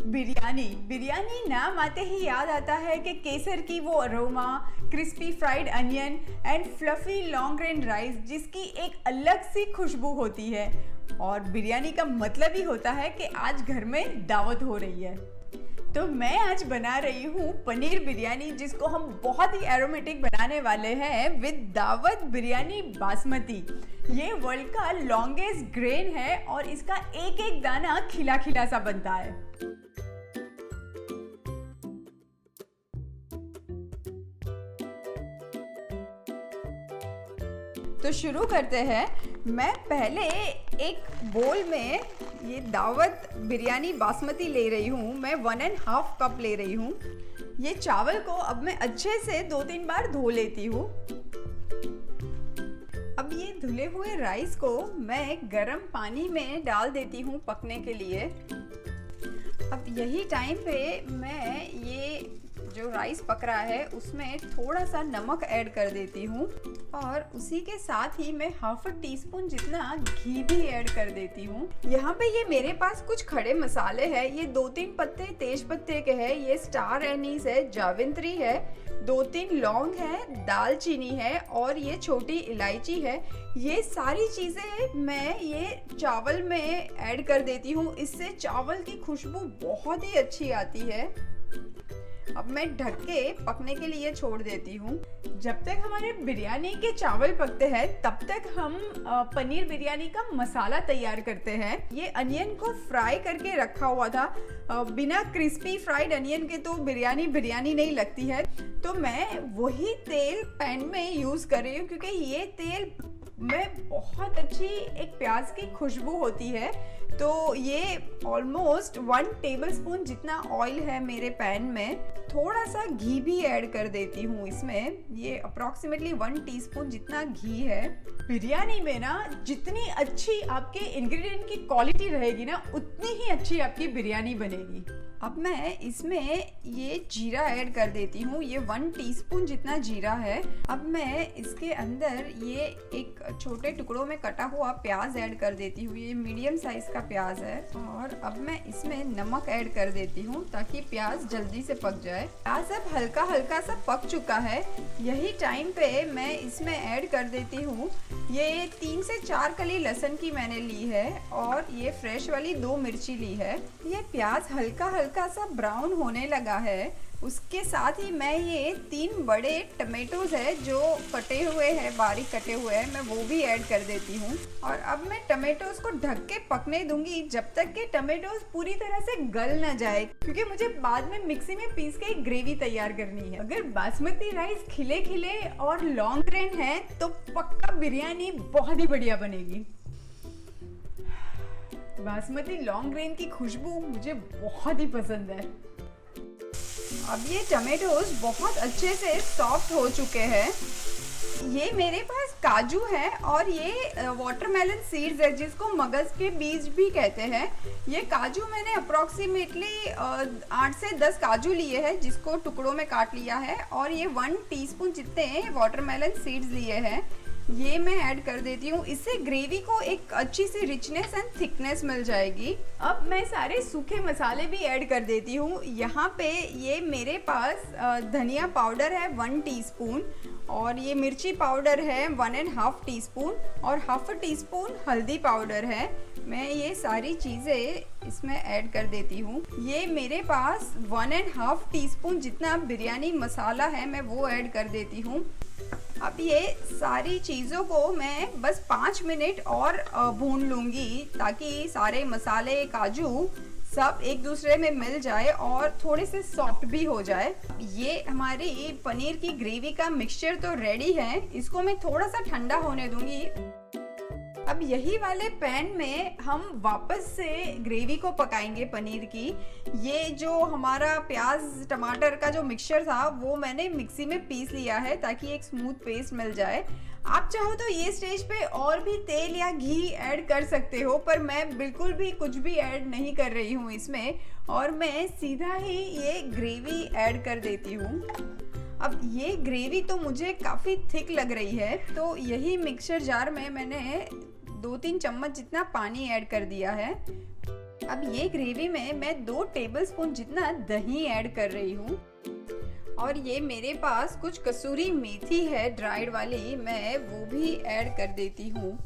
बिरयानी बिरयानी नाम आते ही याद आता है कि केसर की वो aroma, crispy fried onion and fluffy long grain rice जिसकी एक अलग सी खुशबू होती है। और बिरयानी का मतलब ही होता है कि आज घर में दावत हो रही है। तो मैं आज बना रही हूँ पनीर बिरयानी, जिसको हम बहुत ही एरोमेटिक बनाने वाले हैं विद दावत बिरयानी बासमती। ये वर्ल्ड का लॉन्गेस्ट ग्रेन है और इसका एक एक दाना खिला खिला सा बनता है। तो शुरू करते हैं। मैं पहले एक बोल में ये दावत बिरयानी बासमती ले रही हूँ। मैं 1.5 कप ले रही हूँ। ये चावल को अब मैं अच्छे से 2-3 बार धो लेती हूँ। अब ये धुले हुए राइस को मैं गर्म पानी में डाल देती हूँ पकने के लिए। अब यही टाइम पे मैं ये जो राइस पक रहा है उसमें थोड़ा सा नमक ऐड कर देती हूँ और उसी के साथ ही मैं 1/2 टीस्पून जितना घी भी ऐड कर देती हूँ। यहाँ पे ये मेरे पास कुछ खड़े मसाले हैं। ये 2-3 पत्ते तेज पत्ते के हैं, ये स्टार एनीस है, जावित्री है, 2-3 लौंग है, दालचीनी है और ये छोटी इलायची है। ये सारी चीज़ें मैं ये चावल में ऐड कर देती हूँ। इससे चावल की खुशबू बहुत ही अच्छी आती है। अब मैं ढक के पकने के लिए छोड़ देती हूँ। जब तक हमारे बिरयानी के चावल पकते हैं तब तक हम पनीर बिरयानी का मसाला तैयार करते हैं। ये अनियन को फ्राई करके रखा हुआ था। बिना क्रिस्पी फ्राइड अनियन के तो बिरयानी बिरयानी नहीं लगती है। तो मैं वही तेल पैन में यूज़ कर रही हूँ क्योंकि ये तेल में बहुत अच्छी एक प्याज की खुशबू होती है। तो ये ऑलमोस्ट 1 टेबलस्पून जितना ऑयल है मेरे पैन में। थोड़ा सा घी भी ऐड कर देती हूँ इसमें। ये अप्रॉक्सीमेटली 1 टीस्पून जितना घी है। बिरयानी में ना जितनी अच्छी आपके इंग्रेडिएंट की क्वालिटी रहेगी ना उतनी ही अच्छी आपकी बिरयानी बनेगी। अब मैं इसमें ये जीरा ऐड कर देती हूँ। ये 1 टीस्पून जितना जीरा है। अब मैं इसके अंदर ये एक छोटे टुकड़ों में कटा हुआ प्याज ऐड कर देती हूँ। ये मीडियम साइज का प्याज है। और अब मैं इसमें नमक ऐड कर देती हूँ ताकि प्याज जल्दी से पक जाए। प्याज अब हल्का हल्का सा पक चुका है। यही टाइम पे मैं इसमें ऐड कर देती हूँ ये 3 से 4 कली लहसुन की मैंने ली है और ये फ्रेश वाली 2 मिर्ची ली है। ये प्याज हल्का हल्का सा ब्राउन होने लगा है। उसके साथ ही मैं ये 3 बड़े टमेटोज है जो कटे हुए हैं, बारीक कटे हुए हैं, मैं वो भी ऐड कर देती हूँ। और अब मैं टमेटोज को ढक के पकने दूंगी जब तक कि टमेटोज पूरी तरह से गल ना जाए, क्योंकि मुझे बाद में मिक्सी में पीस के एक ग्रेवी तैयार करनी है। अगर बासमती राइस खिले खिले और लॉन्ग ग्रेन है तो पक्का बिरयानी बहुत ही बढ़िया बनेगी। बासमती लॉन्ग ग्रेन की खुशबू मुझे बहुत ही पसंद है। अब ये टमेटोज बहुत अच्छे से सॉफ्ट हो चुके हैं। ये मेरे पास काजू है और ये वाटरमेलन सीड्स है जिसको मगज के बीज भी कहते हैं। ये काजू मैंने अप्रॉक्सीमेटली 8 से 10 काजू लिए हैं जिसको टुकड़ों में काट लिया है। और ये 1 टीस्पून जितने वाटरमेलन सीड्स लिए हैं ये मैं ऐड कर देती हूँ। इससे ग्रेवी को एक अच्छी सी रिचनेस एंड थिकनेस मिल जाएगी। अब मैं सारे सूखे मसाले भी ऐड कर देती हूँ। यहाँ पे ये मेरे पास धनिया पाउडर है 1 टीस्पून और ये मिर्ची पाउडर है 1.5 टीस्पून और 1/2 टीस्पून हल्दी पाउडर है। मैं ये सारी चीज़ें इसमें ऐड कर देती हूँ। ये मेरे पास 1.5 टीस्पून जितना बिरयानी मसाला है मैं वो ऐड कर देती हूँ। अब ये सारी चीज़ों को मैं बस 5 मिनट और भून लूँगी ताकि सारे मसाले, काजू सब एक दूसरे में मिल जाए और थोड़े से सॉफ्ट भी हो जाए। ये हमारी पनीर की ग्रेवी का मिक्सचर तो रेडी है। इसको मैं थोड़ा सा ठंडा होने दूँगी। अब यही वाले पैन में हम वापस से ग्रेवी को पकाएंगे पनीर की। ये जो हमारा प्याज टमाटर का जो मिक्सचर था वो मैंने मिक्सी में पीस लिया है ताकि एक स्मूथ पेस्ट मिल जाए। आप चाहो तो ये स्टेज पे और भी तेल या घी ऐड कर सकते हो, पर मैं बिल्कुल भी कुछ भी ऐड नहीं कर रही हूँ इसमें और मैं सीधा ही ये ग्रेवी ऐड कर देती हूँ। अब ये ग्रेवी तो मुझे काफ़ी थिक लग रही है, तो यही मिक्सचर जार में मैंने 2-3 चम्मच जितना पानी ऐड कर दिया है। अब ये ग्रेवी में मैं 2 टेबलस्पून जितना दही ऐड कर रही हूँ और ये मेरे पास कुछ कसूरी मेथी है ड्राइड वाली, मैं वो भी ऐड कर देती हूँ।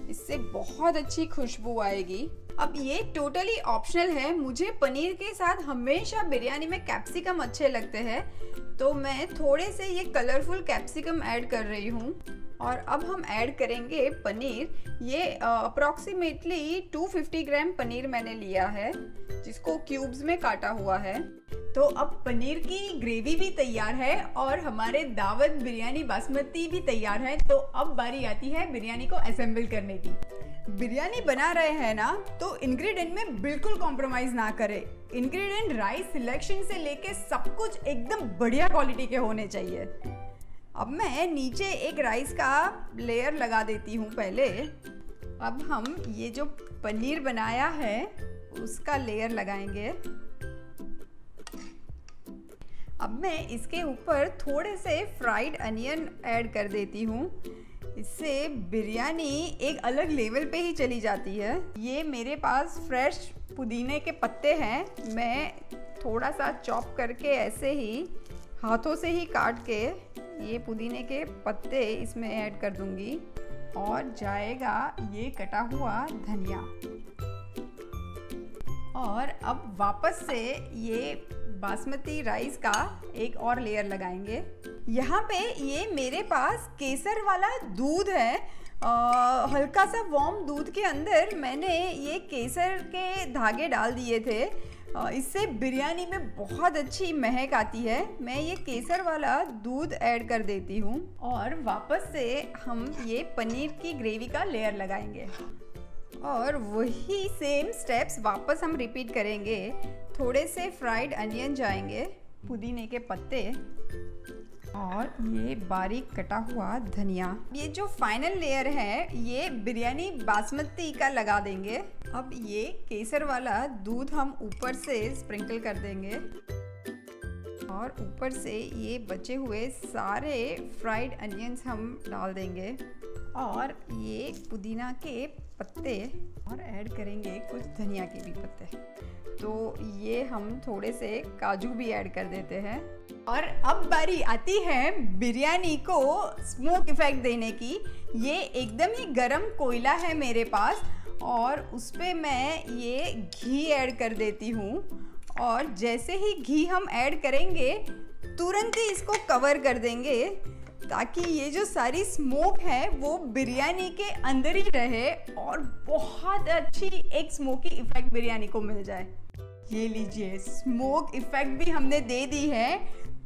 इससे बहुत अच्छी खुशबू आएगी। अब ये टोटली ऑप्शनल है, मुझे पनीर के साथ हमेशा बिरयानी में कैप्सिकम अच्छे लगते हैं, तो मैं थोड़े से ये कलरफुल कैप्सिकम ऐड कर रही हूँ। और अब हम ऐड करेंगे पनीर। ये अप्रॉक्सीमेटली 250 ग्राम पनीर मैंने लिया है, जिसको क्यूब्स में काटा हुआ है। तो अब पनीर की ग्रेवी भी तैयार है और हमारे दावत बिरयानी बासमती भी तैयार है। तो अब बारी आती है बिरयानी को असेंबल करने की। बिरयानी बना रहे हैं ना, तो इंग्रेडिएंट में बिल्कुल कॉम्प्रोमाइज ना करें। इंग्रेडिएंट राइस सिलेक्शन से लेके सब कुछ एकदम बढ़िया क्वालिटी के होने चाहिए। अब मैं नीचे एक राइस का लेयर लगा देती हूँ पहले। अब हम ये जो पनीर बनाया है उसका लेयर लगाएंगे। अब मैं इसके ऊपर थोड़े से फ्राइड अनियन ऐड कर देती हूँ। इससे बिरयानी एक अलग लेवल पे ही चली जाती है। ये मेरे पास फ्रेश पुदीने के पत्ते हैं, मैं थोड़ा सा चॉप करके ऐसे ही हाथों से ही काट के ये पुदीने के पत्ते इसमें ऐड कर दूंगी और जाएगा ये कटा हुआ धनिया। और अब वापस से ये बासमती राइस का एक और लेयर लगाएंगे। यहाँ पे ये मेरे पास केसर वाला दूध है, हल्का सा वार्म दूध के अंदर मैंने ये केसर के धागे डाल दिए थे। इससे बिरयानी में बहुत अच्छी महक आती है। मैं ये केसर वाला दूध ऐड कर देती हूँ और वापस से हम ये पनीर की ग्रेवी का लेयर लगाएंगे और वही सेम स्टेप्स वापस हम रिपीट करेंगे। थोड़े से फ्राइड अनियन जाएंगे, पुदीने के पत्ते और ये बारीक कटा हुआ धनिया। ये जो फाइनल लेयर है ये बिरयानी बासमती का लगा देंगे। अब ये केसर वाला दूध हम ऊपर से स्प्रिंकल कर देंगे और ऊपर से ये बचे हुए सारे फ्राइड अनियंस हम डाल देंगे और ये पुदीना के पत्ते और ऐड करेंगे कुछ धनिया के भी पत्ते। तो ये हम थोड़े से काजू भी ऐड कर देते हैं। और अब बारी आती है बिरयानी को स्मोक इफेक्ट देने की। ये एकदम ही गरम कोयला है मेरे पास और उस पे मैं ये घी ऐड कर देती हूँ और जैसे ही घी हम ऐड करेंगे तुरंत ही इसको कवर कर देंगे ताकि ये जो सारी स्मोक है वो बिरयानी के अंदर ही रहे और बहुत अच्छी एक स्मोकी इफेक्ट बिरयानी को मिल जाए। ये लीजिए, स्मोक इफेक्ट भी हमने दे दी है,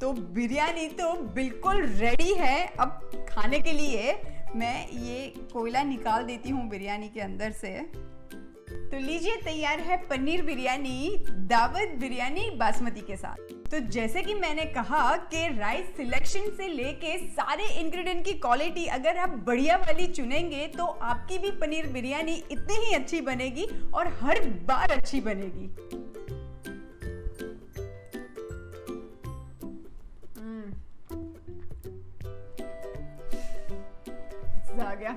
तो बिरयानी तो बिल्कुल रेडी है। अब खाने के लिए मैं ये कोयला निकाल देती हूँ बिरयानी के अंदर से। तो लीजिए, तैयार है पनीर बिरयानी दावत बिरयानी बासमती के साथ। तो जैसे कि मैंने कहा कि राइस सिलेक्शन से लेके सारे इंग्रेडिएंट की क्वालिटी अगर आप बढ़िया वाली चुनेंगे तो आपकी भी पनीर बिरयानी इतनी ही अच्छी बनेगी और हर बार अच्छी बनेगी। आ गया।